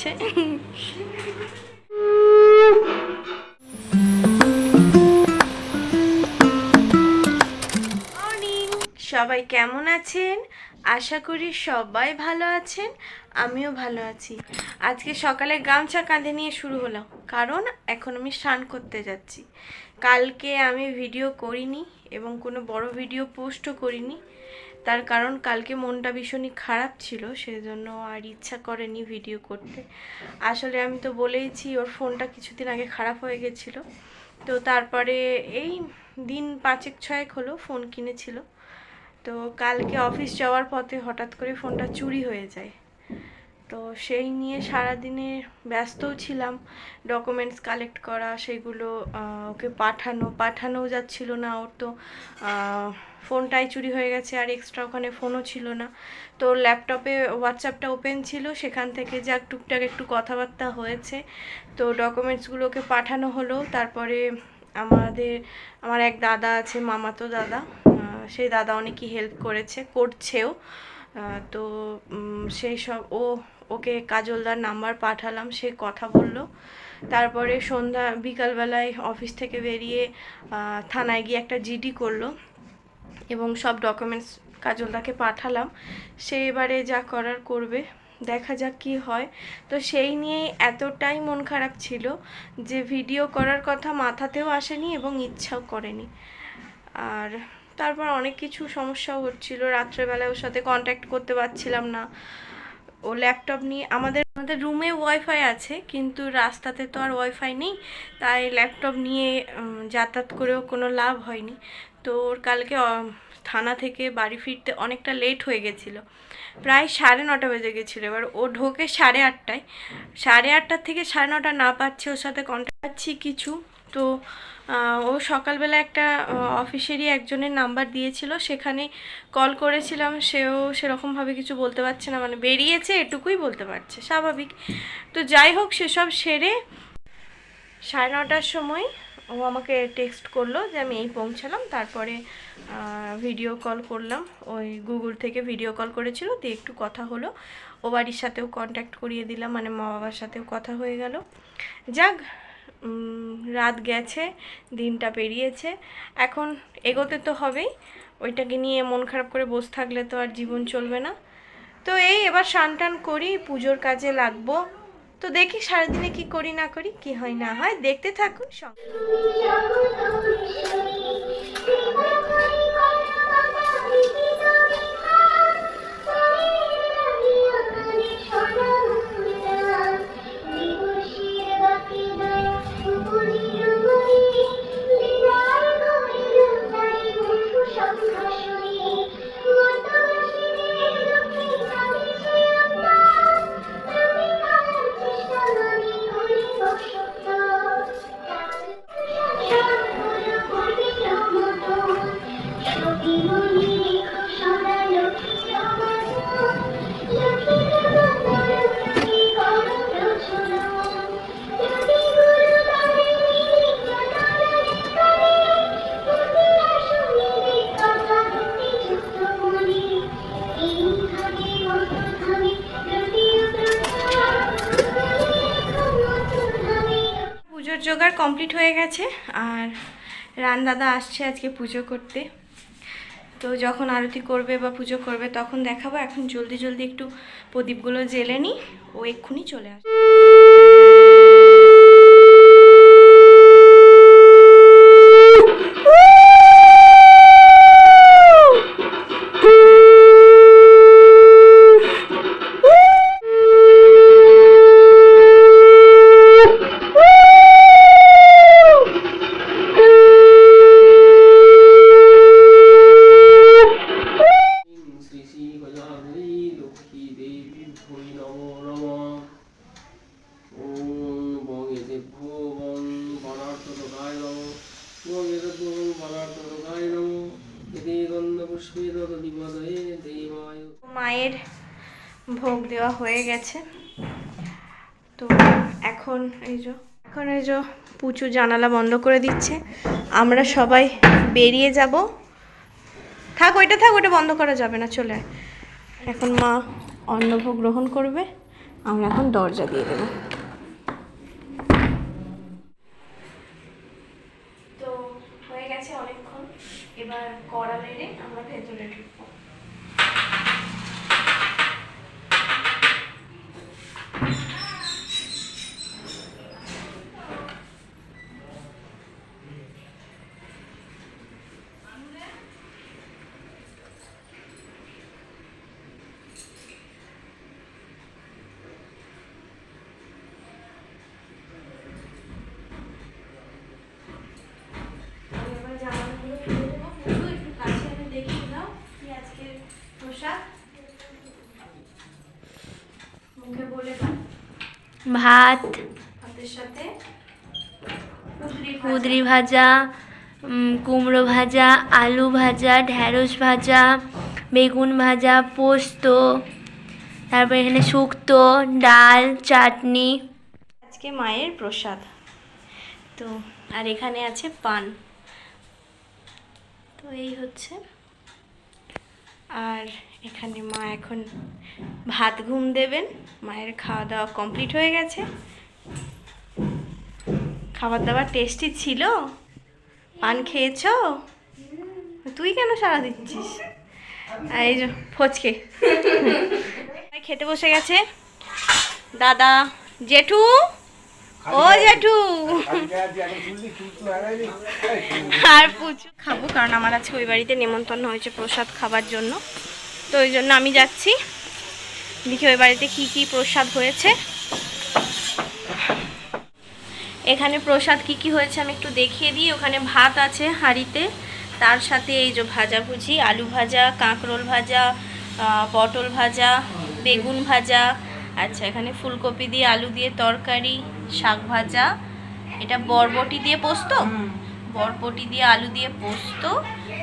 করছে। মর্নিং, সবাই কেমন আছেন? আশা করি সবাই ভালো আছেন, আমিও ভালো আছি। আজকে সকালে গামছা কাঁধে নিয়ে শুরু হলাম, কারণ এখন আমি স্নান করতে যাচ্ছি। কালকে আমি ভিডিও করিনি এবং কোনো বড় ভিডিও পোস্টও করিনি, তার কারণ কালকে মনটা ভীষণই খারাপ ছিল, সেজন্য আর ইচ্ছা করেনি ভিডিও করতে। আসলে আমি তো বলেইছি ওর ফোনটা কিছুদিন আগে খারাপ হয়ে গেছিলো, তো তারপরে এই দিন 5-6 হলো ফোন কিনেছিল। তো কালকে অফিস যাওয়ার পথে হঠাৎ করে ফোনটা চুরি হয়ে যায়। তো সেই নিয়ে সারাদিনে ব্যস্তও ছিলাম, ডকুমেন্টস কালেক্ট করা, সেগুলো ওকে পাঠানোও যাচ্ছিল না। ওর তো ফোনটাই চুরি হয়ে গেছে, আর এক্সট্রা ওখানে ফোনও ছিল না। তো ল্যাপটপে হোয়াটসঅ্যাপটা ওপেন ছিল, সেখান থেকে যা টুকটাক একটু কথাবার্তা হয়েছে। তো ডকুমেন্টসগুলোকে পাঠানো হলো। তারপরে আমার এক দাদা আছে, মামাতো দাদা, সেই দাদা অনেকই হেল্প করছেও। তো সেই সব ওকে কাজলদার নাম্বার পাঠালাম, সে কথা বলল। তারপরে বিকালবেলায় অফিস থেকে বেরিয়ে থানায় গিয়ে একটা জিডি করলো এবং সব ডকুমেন্টস কাজলদাকে পাঠালাম। সে এবারে যা করার করবে, দেখা যাক কি হয়। তো সেই নিয়েই এতটাই মন খারাপ ছিল যে ভিডিও করার কথা মাথাতেও আসেনি এবং ইচ্ছাও করেনি। আর তারপর অনেক কিছু সমস্যাও হচ্ছিল, রাত্রেবেলায় ওর সাথে কন্ট্যাক্ট করতে পারছিলাম না। ও ল্যাপটপ নিয়ে আমাদের রুমে ওয়াইফাই আছে, কিন্তু রাস্তাতে তো আর ওয়াইফাই নেই, তাই ল্যাপটপ নিয়ে যাতায়াত করেও কোনো লাভ হয়নি। তো ওর কালকে থানা থেকে বাড়ি ফিরতে অনেকটা লেট হয়ে গেছিলো, প্রায় 9:30 বেজে গেছিলো। এবার ও ঢোকে 8:30, 8:30 থেকে 9:30 না পাচ্ছি ওর সাথে কন্ট্যাক্ট পাচ্ছি কিছু। তো ও সকালবেলা একটা অফিসেরই একজনের নাম্বার দিয়েছিল, সেখানে কল করেছিলাম। সেও সেরকমভাবে কিছু বলতে পারছে না, মানে বেরিয়েছে এটুকুই বলতে পারছে, স্বাভাবিক। তো যাই হোক, সেসব সেরে 9:30টার সময় ও আমাকে টেক্সট করলো যে আমি এই পৌঁছালাম। তারপরে ভিডিও কল করলাম, ওই গুগল থেকে ভিডিও কল করেছিল, দিয়ে একটু কথা হলো। ও বাড়ির সাথেও কন্ট্যাক্ট করিয়ে দিলাম, মানে মা বাবার সাথেও কথা হয়ে গেল। যাক, রাত গেছে, দিনটা পেরিয়েছে, এখন এগোতে তো হবেই। ওইটাকে নিয়ে মন খারাপ করে বসে থাকলে তো আর জীবন চলবে না। তো এই এবার স্নান টান করি, পুজোর কাজে লাগবো। তো দেখি সারাদিনে কি করি না করি, কি হয় না হয়, দেখতে থাকুন সঙ্গে। পুজোর জোগাড় কমপ্লিট হয়ে গেছে, আর রানদাদা আসছে আজকে পুজো করতে। তো যখন আরতি করবে বা পুজো করবে তখন দেখাবো। এখন জলদি জলদি একটু প্রদীপগুলো জ্বেলে নিই, ও এক্ষুনি চলে আসবে। মায়ের ভোগ দেওয়া হয়ে গেছে। তো এখন এই যে পুচু জানালা বন্ধ করে দিচ্ছে, আমরা সবাই বেরিয়ে যাব। থাক ওইটা বন্ধ করা যাবে না, চলে আয়। এখন মা অন্নভোগ গ্রহণ করবে, আমরা এখন দরজা দিয়ে দেবো। তো হয়ে গেছে অনেকক্ষণ, এবার কড়া নেড়ে আমরা ভেতরে ঢুকবো। ভাত, ভাতের সাথে কুঁদরি ভাজা, কুমড়ো ভাজা, আলু ভাজা, ঢ্যাঁড়স ভাজা, বেগুন ভাজা, পোস্ত, তারপর এখানে শুক্তো, ডাল, চাটনি। আজকে মায়ের প্রসাদ তো, আর এখানে আছে পান। তো এই হচ্ছে, আর এখানে মা এখন ভাত ঘুম দেবেন। মায়ের খাওয়া দাওয়া কমপ্লিট হয়ে গেছে। খাবার দাবার টেস্টি ছিল। পান খেয়েছো? তুই কেন সাড়া দিচ্ছিস? এই যে ফচকে খেতে বসে গেছে দাদা, জেঠু, ও জেঠু আর পুচু। খাবো কারণ আমার আজকে ওই বাড়িতে নেমন্তন্ন হয়েছে প্রসাদ খাবার জন্য, তো ওই জন্য আমি যাচ্ছি। দেখি ওই বাড়িতে কি কি প্রসাদ হয়েছে। এখানে প্রসাদ কি কি হয়েছে আমি একটু দেখিয়ে দিই। ওখানে ভাত আছে হাঁড়িতে, তার সাথে এই যে ভাজাভুজি, আলু ভাজা, কাঁকরোল ভাজা, পটল ভাজা, বেগুন ভাজা। আচ্ছা, এখানে ফুলকপি দিয়ে আলু দিয়ে তরকারি, শাক ভাজা, এটা বরবটি দিয়ে পোস্ত, বরবটি দিয়ে আলু দিয়ে পোস্ত,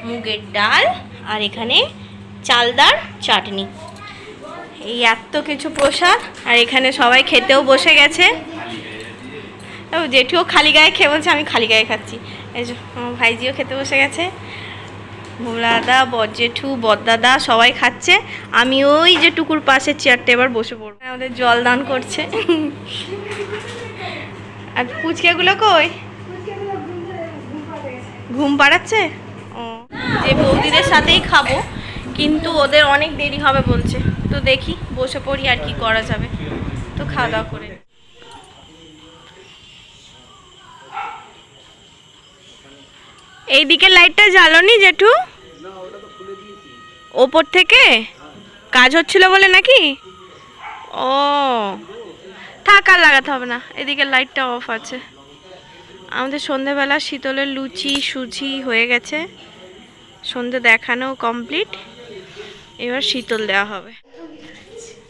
মুগের ডাল, আর এখানে চালদার চাটনি। এই এত কিছু প্রসাদ, আর এখানে সবাই খেতেও বসে গেছে। জেঠুও খালি গায়ে খেয়ে বলছে আমি খালি গায়ে খাচ্ছি। এই যে আমার ভাইজিও খেতে বসে গেছে, ভোলাদা, বরজেঠু, বদদাদা সবাই খাচ্ছে। আমি ওই যে টুকুর পাশের চেয়ারটা এবার বসে পড়বো। আমাদের জল দান করছে। আর পুচকেগুলো কই? ঘুম পাড়াচ্ছে। ও, যে বৌদিদের সাথেই খাবো, কিন্তু ওদের অনেক দেরি হবে বলছে। তো দেখি বসে পড়ি আর কি করা যাবে। তো খাওয়া দাওয়া করে এই দিকে লাইটটা জ্বালোনি জেঠু? ওপর থেকে কাজ হচ্ছিল বলে নাকি? ও থাক, আর লাগাতে হবে না, এদিকে লাইটটা অফ আছে। আমাদের সন্ধেবেলা শীতলের লুচি সুজি হয়ে গেছে, সন্ধে দেখানো কমপ্লিট, এবার শীতল দেওয়া হবে।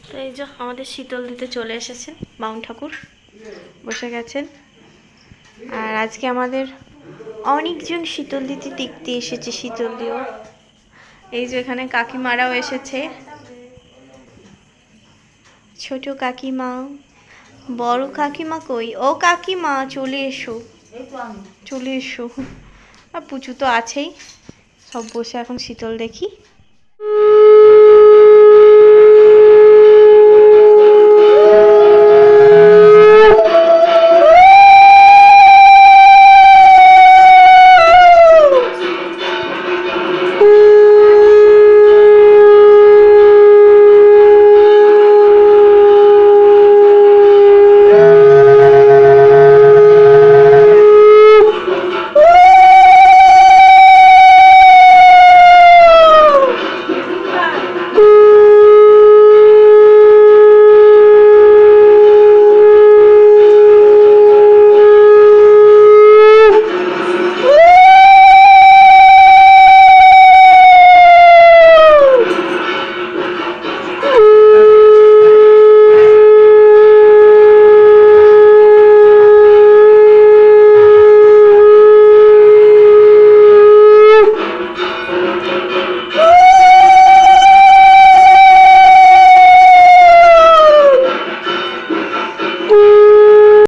তো এই যে আমাদের শীতল দিতে চলে এসেছেন বাউন ঠাকুর, বসে গেছেন। আর আজকে আমাদের অনেকজন শীতল দিতে দেখতে এসেছে, শীতল দিও। এই যে এখানে কাকিমারাও এসেছে, ছোট কাকিমা, বড় কাকিমা কই? ও কাকিমা চলে এসো, চলে এসো। আর পুচু তো আছেই, সব বসে এখন শীতল দেখি।